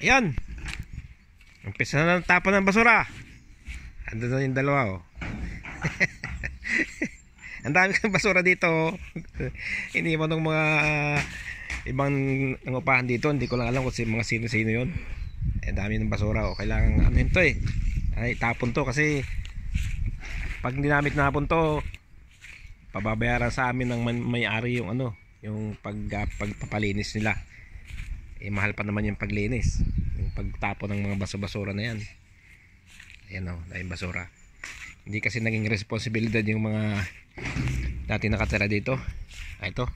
Ayan. Umpisa na ng tapon ng basura. Ando na yung dalawa oh. Ang dami ng basura dito oh. Hindi mo nung mga ibang nangupahan dito. Hindi ko lang alam kung mga sino-sino yun. Ang dami ng basura oh. Kailangan ano to eh. Ay, tapon to kasi pag hindi namin napon to, pababayaran sa amin ng may-ari yung ano, yung pagpapalinis nila. Eh mahal pa naman yung paglinis, yung pagtapon ng mga basura na yan. Ayan o, dahil basura. Hindi kasi naging responsibilidad yung mga dati nakatira dito. Ito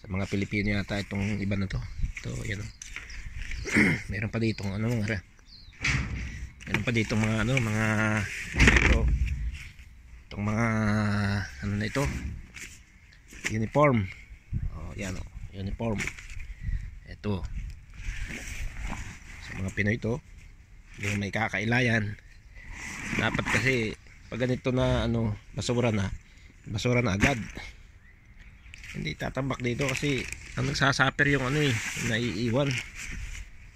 sa mga Pilipino yata itong iba na to. Ito, ayan o. Meron pa dito ano mga meron pa dito mga ano mga ito, itong mga ano na ito, uniform. Oh, yan o, uniform. Ito sa mga Pinoy to, yung may kakailayan. Dapat kasi pag ganito na ano, basura na agad, hindi tatambak dito kasi ang nagsasaper yung ano eh, naiiwan.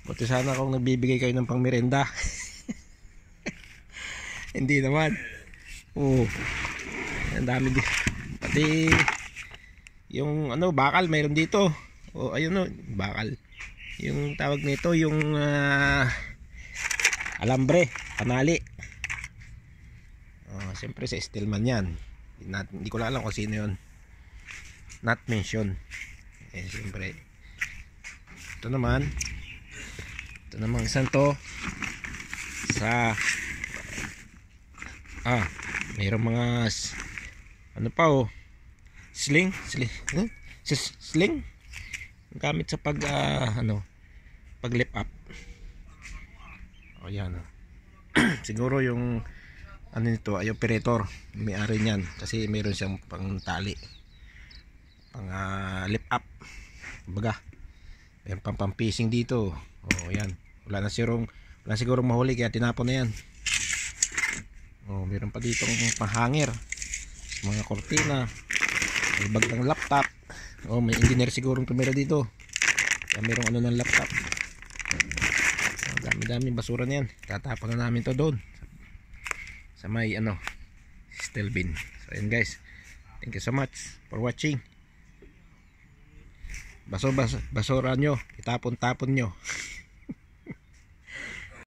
Buti sana kung nagbibigay kayo ng pangmerenda. Hindi naman. Oh, ang dami din. Pati yung ano, bakal mayroon dito. Oh, ayun no, bakal. Yung tawag nito, yung alambre, panali. Oh, siyempre sa Stillman yan. Hindi ko lang alam kung sino yun. Not mention. Eh, siyempre. Ito naman isang to sa mayroong mga ano pa oh, sling gamit sa pag pag lift up. O yan oh. Siguro yung ano nito ay operator, may-ari niyan kasi meron siyang pang tali, pang lift up baga. Meron pang pampising dito. O yan, wala sigurong mahuli kaya tinapon na yan. O meron pa dito panghanger, mga kortina, may bag ng laptop. Oh, may engineer sigurong tumira dito. Kaya merong ano ng laptop. Oh, dami-dami basura na yan. Tatapon na namin to doon sa may ano, steel bin. So ayan guys. Thank you so much for watching. Basura nyo, itapon-tapon nyo.